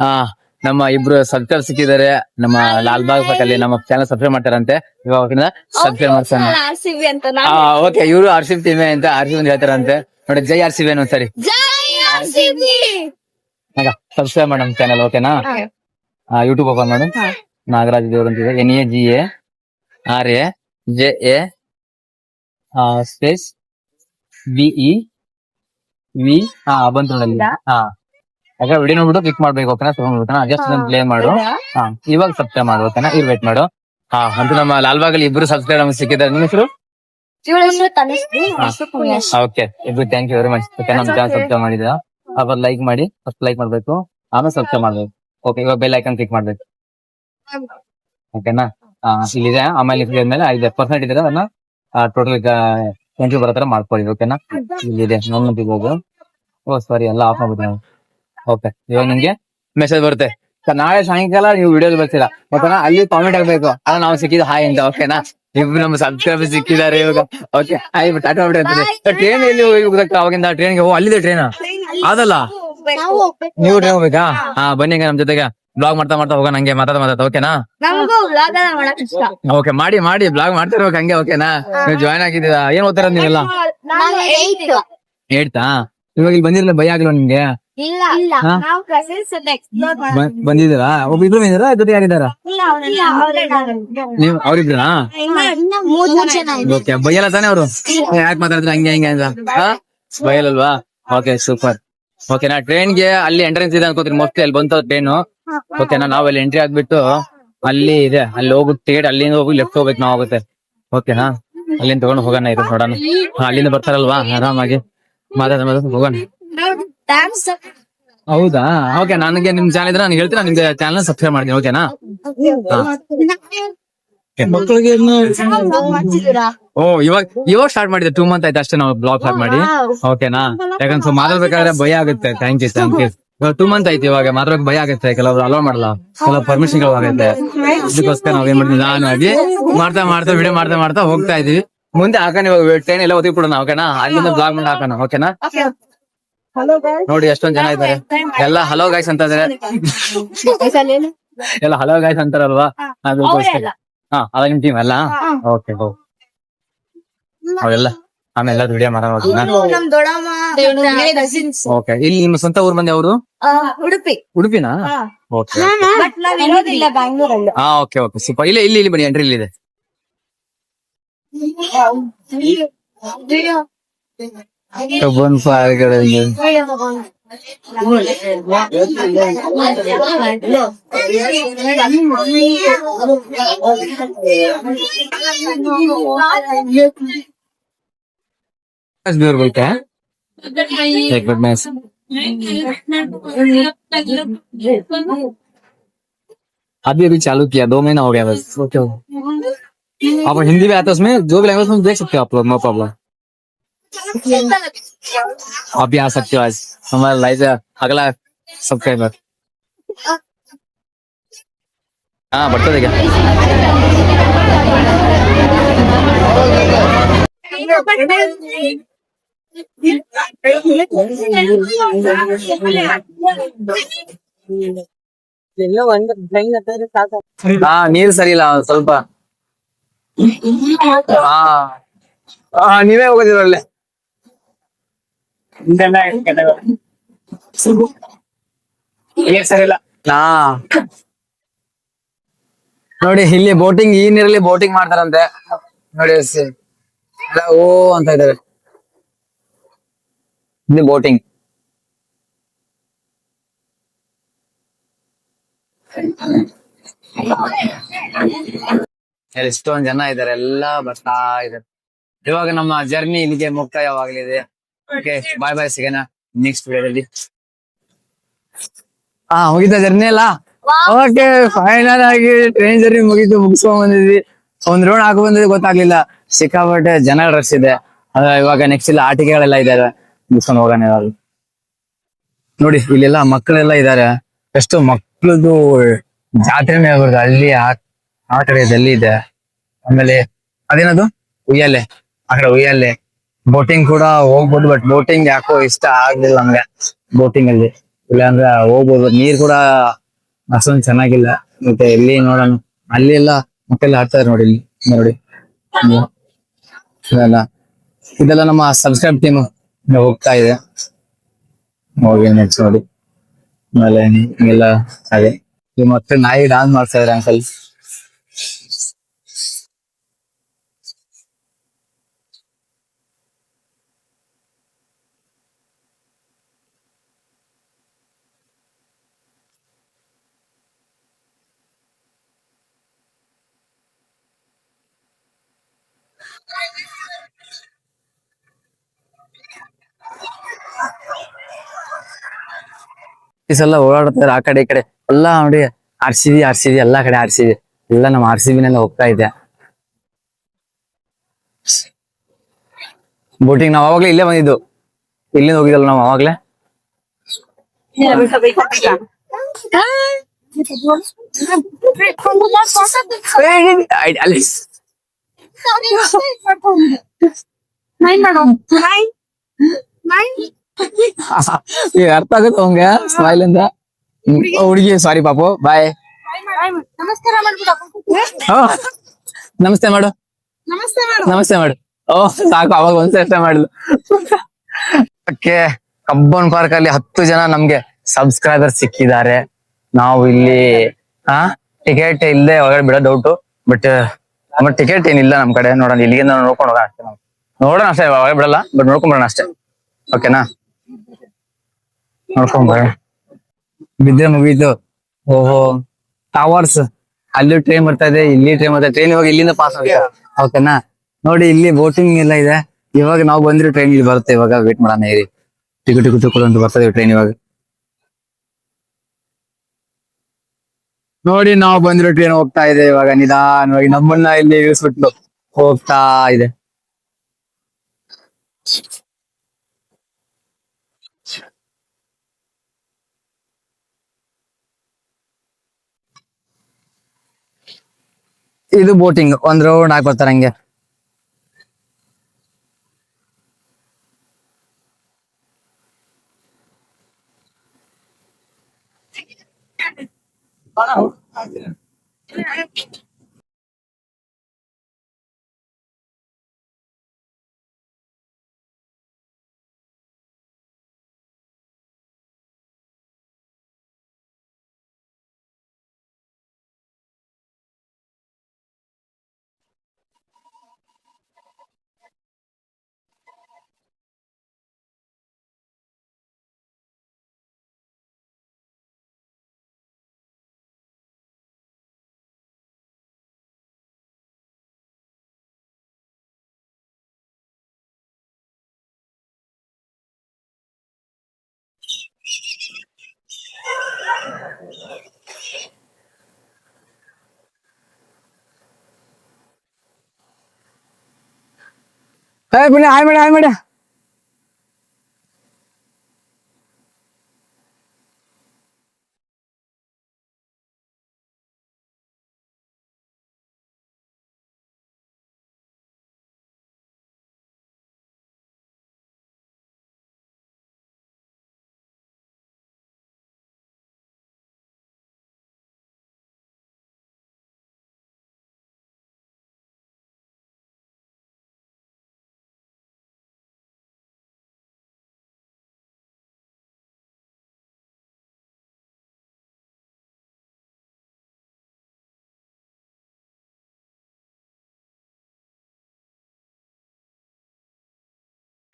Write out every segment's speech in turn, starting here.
ಆ ನಮ್ಮ ಇಬ್ರು ಸಬ್ಸ್ಕ್ರೈಬ್ ಸಿಕ್ಕಿದ್ದಾರೆ. ನಮ್ಮ ಲಾಲ್ಬಾಗ್ ಪಕ್ಕದಲ್ಲಿ ನಮ್ಮ ಚಾನಲ್ ಸಬ್ಸ್ಕ್ರೈಬ್ ಮಾಡ್ತಾರಂತೆ. ಇವಾಗ ಸಬ್ಸ್ಕ್ರೈಬ್ ಮಾಡ್ತಾನೆ. ಓಕೆ, ಇವರು RCB ಟೀಮೇ ಅಂತ RCB ಅಂತ ಹೇಳ್ತಾರಂತೆ. ನೋಡಿ, ಜೈ RCB ಅನ್ನೋ ಸರಿ ಸಬ್ಸ್ಕ್ರೈಬ್ ಮಾಡಿ ನಮ್ಮ ಚಾನಲ್. ಓಕೆನಾ? ಯೂಟ್ಯೂಬ್ ಓಪನ್ ಮಾಡು. ನಾಗರಾಜ್ ದೇವ್ರ ಅಂತಿದೆ. NAGARAJA ಸ್ಪೇಸ್ VEV ಬಂತು ನೋಡಿ. ಯಾಕಂದ್ರೆ ವಿಡಿಯೋ ನೋಡ್ಬಿಟ್ಟು ಕ್ಲಿಕ್ ಮಾಡ್ಬೇಕು. ಓಕೆನಾ? ತಗೊಂಡ್ಬಿಡ್ತಾನ ಜಸ್ಟ್ ಪ್ಲೇ ಮಾಡು. ಇವಾಗ ಸಬ್ಸ್ಕ್ರೈಬ್ ಮಾಡು. ಓಕೆನಾ? ವೇಟ್ ಮಾಡು. ಅಂತ ನಮ್ಮ ಲಾಲ್ಬಾಗಲ್ಲಿ ಇಬ್ರು ಸಬ್ಸ್ಕ್ರೈಬ್ ನಮ್ಗೆ ಸಿಕ್ಕಿದ್ದಾರೆ. ನಿಮ್ಮ ಹೆಸರು? ಓಕೆ, ಇಬ್ರು thank you very much. Okay, ನಮ್ಮ ಚಾನಲ್ ಸಬ್ಸ್ಕ್ರೈಬ್ ಮಾಡಿದ ಅವಾಗ ಲೈಕ್ ಮಾಡಿ. ಫಸ್ಟ್ ಲೈಕ್ ಮಾಡ್ಬೇಕು, ಆಮೇಲೆ ಸಬ್ಸ್ಕ್ರೈಬ್ ಮಾಡ್ಬೇಕು. ಓಕೆ, ಇವಾಗ ಬೆಲ್ ಐಕಾನ್ ಕ್ಲಿಕ್ ಮಾಡ್ಬೇಕು. ಓಕೆನಾ? ಇಲ್ಲಿದೆ. ಆಮೇಲೆ ಮೇಲೆ 5% ಇದೆ, ಅದನ್ನ ಟೋಟಲ್ 20 ಬರೋ ತರ ಮಾಡ್ಕೊಳ್ಳಿ. ಓಕೆನಾ? ಇಲ್ಲಿದೆ ನೋಡ್ಬೋದು. ಸಾರಿ, ಎಲ್ಲ ಆಫ್ ಮಾಡ್ಬಿಟ್ಟು ನಾವು. ಓಕೆ, ಇವಾಗ ನಿಮ್ಗೆ ಮೆಸೇಜ್ ಬರುತ್ತೆ. ನಾಳೆ ಸಾಯಂಕಾಲ ನೀವು ವಿಡಿಯೋ ಬರ್ತೀರಾ. ಓಕೆನಾ? ಅಲ್ಲಿ ಕಾಮೆಂಟ್ ಆಗ್ಬೇಕು, ಅಲ್ಲ ನಾವು ಸಿಕ್ಕಿದ್ದು ಹಾಯ್ ಅಂತ. ಓಕೆನಾ? ಇಬ್ರು ನಮ್ಮ ಸಬ್ಸ್ಕ್ರೈಬರ್ ಸಿಕ್ಕಿದ್ದಾರೆ ಇವಾಗ. ಓಕೆ, ಹಾಯ್ ಟಾಟಾ ಬಿಡ್ತದೆ. ಟ್ರೈನ್ ಎಲ್ಲಿ ಹೋಗ್ಬೇಕು? ಅವಾಗಿಂದ ಟ್ರೈನ್ಗೆ ಅಲ್ಲಿದೆ ಟ್ರೈನ್ ಅದಲ್ಲ. ನೀವು ಟ್ರೈನ್ ಹೋಗ್ಬೇಕಾ? ಬನ್ನಿ ನಮ್ ಜೊತೆಗೆ ಬ್ಲಾಗ್ ಮಾಡ್ತಾ ಹೋಗೋಣ. ಹಂಗೆ ಮಾತಾಡ್ತಾ. ಓಕೆನಾ? ಓಕೆ, ಮಾಡಿ ಬ್ಲಾಗ್ ಮಾಡ್ತಿರ್ಬೇಕು ಹಂಗೆ. ಓಕೆನಾ? ನೀವು ಜಾಯ್ನ್ ಆಗಿದ್ದೀರಾ? ಏನ್ ಓದ್ತಾರ ನೀವೆಲ್ಲ? 8th. ಇವಾಗ ಇಲ್ಲಿ ಬಂದಿರಲ್ಲ, ಭಯ ಆಗ್ಲಿಲ್ಲ ನಿಮ್ಗೆ? ಬಂದಿದ್ದೀರಾ? ಒಬ್ಬಿಬ್ರು ಬಂದಿದ್ದೀರಾ? ಜೊತೆ ಯಾರಿದ್ದಾರ? ನೀವು ಅವ್ರಿಬ್ರಾ? ಓಕೆ, ಭಯಲ್ಲ ತಾನೇ ಅವರು? ಯಾಕೆ ಮಾತಾಡಿದ್ರೆ ಹಂಗೆ ಅಂತ? ಭಯಲ್ಲಲ್ವಾ? Okay, super. ಓಕೆನಾ? ಟ್ರೈನ್ಗೆ ಅಲ್ಲಿ ಎಂಟ್ರೆನ್ಸ್ ಇದೆ ಅನ್ಕೋತೀನಿ ಮೋಸ್ಟ್ಲಿ. ಅಲ್ಲಿ ಬಂತ ಟ್ರೈನು. ಓಕೆನಾ? ನಾವ್ ಅಲ್ಲಿ ಎಂಟ್ರಿ ಆಗ್ಬಿಟ್ಟು ಅಲ್ಲಿ ಇದೆ, ಅಲ್ಲಿ ಹೋಗ್ಬಿಟ್ಟು ಟಿಕೆಟ್ ಅಲ್ಲಿಂದ ಹೋಗಿ ಲೆಫ್ಟ್ ಹೋಗ್ಬೇಕು ನಾವು. ಆಗುತ್ತೆ. ಓಕೆನಾ? ಅಲ್ಲಿಂದ ತಗೊಂಡು ಹೋಗೋಣ. ಇದು ನೋಡೋಣ. ಅಲ್ಲಿಂದ ಬರ್ತಾರಲ್ವಾ, ಆರಾಮಾಗಿ ಮಾತಾಡ ಹೋಗೋಣ. ಹೌದಾ? ಓಕೆ, ನನಗೆ ನಿಮ್ ಚಾನಲ್ ಇದ್ರೆ ನಾನು ಹೇಳ್ತೀನಿ. ನಿಮ್ಗೆ ಚಾನಲ್ ಸಬ್ಸ್ಕ್ರೈಬ್ ಮಾಡ್ತೀನಿ. ಓಕೆನಾ? ಮಕ್ಕಳಿಗೆ ಇವಾಗ ಸ್ಟಾರ್ಟ್ ಮಾಡಿದೆ. 2 ಮಂತ್ ಆಯ್ತು ಅಷ್ಟೇ ನಾವು ಬ್ಲಾಗ್ ಸ್ಟಾರ್ಟ್ ಮಾಡಿ. ಓಕೆನಾ? ಯಾಕಂದ್ರೆ ಮಾತಾಡ್ಬೇಕಾದ್ರೆ ಭಯ ಆಗುತ್ತೆ. Thank you. ಇವಾಗ 2 ಮಂತ್ ಆಯ್ತು. ಇವಾಗ ಮಾತಾಡೋಕೆ ಭಯ ಆಗುತ್ತೆ. ಕೆಲವರು ಅಲೋ ಮಾಡಲ್ಲ, ಕೆಲವು ಪರ್ಮಿಷನ್ ಆಗುತ್ತೆ. ಇದಕ್ಕೋಸ್ಕರ ನಾವ್ ಏನ್ ಮಾಡ್ತೀವಿ, ನಿಧಾನವಾಗಿ ಮಾಡ್ತಾ ವಿಡಿಯೋ ಮಾಡ್ತಾ ಹೋಗ್ತಾ ಇದೀವಿ. ಮುಂದೆ ಹಾಕೋಣ. ಇವಾಗ ಟ್ರೈನ್ ಎಲ್ಲ ಒತ್ತಿ ಕೊಡೋಣ. ಓಕೆನಾ? ಅಲ್ಲಿಂದ ಬ್ಲಾಗ್ ಮಾಡಿ ಹಾಕೋಣ. ಓಕೆನಾ? ನೋಡಿ ಎಷ್ಟೊಂದ್ ಜನ ಇದ್ದಾರೆ. ಎಲ್ಲ ಹಲೋ ಗೈಸ್ ಅಂತ ಇದಾರೆ. ಎಲ್ಲ ಹಲೋ ಗೈಸ್ ಅಂತಾರಲ್ವಾ? ಅದಕ್ಕೋಸ್ಕರ ಅದ ನಿಮ್ ಟೀಮ್ ಅಲ್ಲ? ಓಕೆ, ಅವೆಲ್ಲ ಆಮೇಲೆ ವಿಡಿಯೋ ಮಾಡೋಣ. ಓಕೆ, ಇಲ್ಲಿ ನಿಮ್ಮ ಸ್ವಂತ ಊರ್ ಮಂದಿ ಅವರು? ಉಡುಪಿನಾ? Okay, super. ಇಲ್ಲಿ ಬನ್ನಿ, ಎಂಟ್ರಿ ಇಲ್ಲಿದೆ. बोलते हैं एक मिनट में अभी चालू किया, 2 महीना हो गया बस. आप हिंदी में आता है, उसमें जो भी लैंग्वेज में देख सकते हो आप लोग, नो प्रॉब्लम. आप भी आ सकते हो. आज हमारा लाइव अगला सब्सक्राइबर. बढ़ता क्या? ನೀರು ಸರಿ ಇಲ್ಲ ಸ್ವಲ್ಪ. ನೀವೇ ಹೋಗೋದಿರಲ್ಲೇ. ನೋಡಿ, ಇಲ್ಲಿ ಬೋಟಿಂಗ್, ಈ ನೀರಲ್ಲಿ ಬೋಟಿಂಗ್ ಮಾಡ್ತಾರಂತೆ ನೋಡಿ. ಓ ಅಂತ ಇದ್ದಾರೆ. ಇಲ್ಲಿ ಬೋಟಿಂಗ್. ಎಷ್ಟೊಂದ್ ಜನ ಇದಾರೆ, ಎಲ್ಲ ಬರ್ತಾ ಇದಾರೆ. ಇವಾಗ ನಮ್ಮ ಜರ್ನಿ ಇಲ್ಲಿಗೆ ಮುಕ್ತಾಯವಾಗಲಿದೆ. ಓಕೆ, ಬಾಯ್. ಸಿಗೋಣ ನೆಕ್ಸ್ಟ್ ವಿಡಿಯೋದಲ್ಲಿ. ಹೋಗಿದ್ದ ಜರ್ನಿ ಎಲ್ಲ. ಓಕೆ, ಫೈನಲ್ ಆಗಿ ಟ್ರೈನ್ ಜರ್ನಿ ಮುಗಿಸ್ಕೊಂಡ್ ಬಂದಿದ್ವಿ. ಒಂದ್ ರೋಡ್ ಹಾಕಿ ಬಂದಿದ್ದು ಗೊತ್ತಾಗ್ಲಿಲ್ಲ. ಸಿಕ್ಕಾಪಟ್ಟೆ ಜನ ರಶ್ ಇದೆ. ಇವಾಗ ನೆಕ್ಸ್ಟ್ ಇಲ್ಲ ಆಟಿಕೆಗಳೆಲ್ಲ ಇದಾವೆ, ಮುಗಿಸ್ಕೊಂಡು ಹೋಗೋಣ. ಇವಾಗ ನೋಡಿ, ಇಲ್ಲೆಲ್ಲ ಮಕ್ಕಳೆಲ್ಲ ಇದಾರೆ. ಎಷ್ಟು ಮಕ್ಳದು ಜಾತ್ರೆನೇ ಆಗ್ಬಾರ್ದು. ಅಲ್ಲಿ ಆ ಕಡೆಯಲ್ಲಿ ಇದೆ. ಆಮೇಲೆ ಅದೇನದು ಉಯ್ಯಾಲೆ, ಆ ಕಡೆ ಉಯ್ಯಾಲೆ. ಬೋಟಿಂಗ್ ಕೂಡ ಹೋಗ್ಬೋದು, ಬಟ್ ಬೋಟಿಂಗ್ ಯಾಕೋ ಇಷ್ಟ ಆಗ್ಲಿಲ್ಲ ನಮ್ಗೆ. ಬೋಟಿಂಗ್ ಅಲ್ಲಿ ಇಲ್ಲಾಂದ್ರೆ ಹೋಗ್ಬೋದು. ನೀರ್ ಕೂಡ ಅಷ್ಟೊಂದು ಚೆನ್ನಾಗಿಲ್ಲ. ಮತ್ತೆ ಎಲ್ಲಿ ನೋಡೋಣ, ಅಲ್ಲಿ ಎಲ್ಲ ಮಕ್ಕಳೆಲ್ಲ ಆಡ್ತಾರೆ ನೋಡಿ, ಇಲ್ಲಿ ನೋಡಿ. ಹ್ಮ್. ಇದೆಲ್ಲ ಇದೆಲ್ಲ ನಮ್ಮ ಸಬ್ಸ್ಕ್ರೈಬ್ ಟೀಮ್ ಹೋಗ್ತಾ ಇದೆ. ಹೋಗಿ ನೆಕ್ಸ್ಟ್ ನೋಡಿ. ಆಮೇಲೆ ಎಲ್ಲ ಅದೇ ಈ ಮತ್ತೆ ನಾಯಿ ಡಾನ್ಸ್ ಮಾಡ್ತಾ ಇದಾರೆ ಅಂಕಲ್. ಈ ಸಲ ಓಡಾಡ್ತಾರೆ ಆ ಕಡೆ ಈ ಕಡೆ ಎಲ್ಲಾ ನೋಡಿ. ಆರ್ ಸಿ ಬಿ ಎಲ್ಲಾ ಕಡೆ ಆರ್ ಸಿ ಬಿ, ಎಲ್ಲ ನಮ್ಮ ಆರ್ ಸಿ ಬಿನೆಲ್ಲ ಹೋಗ್ತಾ ಇದೆ. ಬೋಟಿಂಗ್ ನಾವ್ ಅವಾಗ್ಲೇ ಇಲ್ಲೇ ಬಂದಿದ್ದು, ಇಲ್ಲಿಂದ ಹೋಗಿದಲ್ಲ ನಾವು ಅವಾಗ್ಲೇ. ಅಲ್ಲಿ ಈಗ ಅರ್ಥ ಆಗುತ್ತೆ ಅವಂಗ ಸ್ಮೈಲ್ ಇಂದ. ಹುಡುಗಿ ಸಾರಿ ಪಾಪು, ಬಾಯ್. ನಮಸ್ತೆ ಮಾಡು, ನಮಸ್ತೆ ಮಾಡು. ಓ ಸಾಕು, ಅವಾಗ ಒಂದ್ಸಲ ಮಾಡಿದ್ಲು. ಓಕೆ, ಕಬ್ಬನ್ ಪಾರ್ಕ್ ಅಲ್ಲಿ 10 ಜನ ನಮ್ಗೆ ಸಬ್ಸ್ಕ್ರೈಬರ್ ಸಿಕ್ಕಿದ್ದಾರೆ. ನಾವು ಇಲ್ಲಿ ಟಿಕೆಟ್ ಇಲ್ಲದೆ ಒಳಗಡೆ ಬಿಡೋ ಡೌಟು. ಬಟ್ ನಮ್ಮ ಟಿಕೆಟ್ ಏನಿಲ್ಲ ನಮ್ ಕಡೆ. ನೋಡೋಣ, ಇಲ್ಲಿಗೆ ನೋಡ್ಕೊಂಡು ಹೋಗೋಣ ಅಷ್ಟೇ. ನಾವು ನೋಡೋಣ ಅಷ್ಟೇ, ಒಳಗೆ ಬಿಡಲ್ಲ, ಬಟ್ ನೋಡ್ಕೊಂಡ್ ಬರೋಣ ಅಷ್ಟೇ. ಓಕೆನಾ, ನೋಡ್ಕೊಂಡ್ ಬರೋಣ. ಬಿದ್ದೆ ಮುಗೀತು. ಓಹೋ, ಟವರ್ಸ್ ಅಲ್ಲಿ ಟ್ರೈನ್ ಬರ್ತಾ ಇದೆ, ಇಲ್ಲಿ ಟ್ರೈನ್ ಬರ್ತಾ ಇದೆ. ಟ್ರೈನ್ ಇವಾಗ ಇಲ್ಲಿಂದ ಪಾಸ್ ಆಗುತ್ತೆ. ಓಕೆನಾ, ನೋಡಿ ಇಲ್ಲಿ ಬೋಟಿಂಗ್ ಎಲ್ಲ ಇದೆ. ಇವಾಗ ನಾವು ಬಂದ್ರೆ ಟ್ರೈನ್ ಇಲ್ಲಿ ಬರುತ್ತೆ. ಇವಾಗ ವೇಟ್ ಮಾಡೋಣ ಇರಿ. ಟಿಕೆಟ್ ಅಂತ ಬರ್ತದೆ ಟ್ರೈನ್ ಇವಾಗ. ನೋಡಿ, ನಾವು ಬಂದಿರೋ ಟ್ರೈನ್ ಹೋಗ್ತಾ ಇದೆ ಇವಾಗ ನಿಧಾನವಾಗಿ. ನಮ್ಮನ್ನ ಇಲ್ಲಿ ಇಳಿಸ್ಬಿಟ್ಲು, ಹೋಗ್ತಾ ಇದೆ. ಇದು ಬೋಟಿಂಗ್, ಒಂದ್ ರೌಂಡ್ ಹಾಕ್ಬರ್ತಾರ ಹಂಗೆ. ಪುಣ್ಯ ಹಾಯ್ ಮಾಡಿ, ಹಾಯ್ ಮಾಡಿ.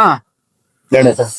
ಹಾ, ಹೇಳಿ ಸರ್.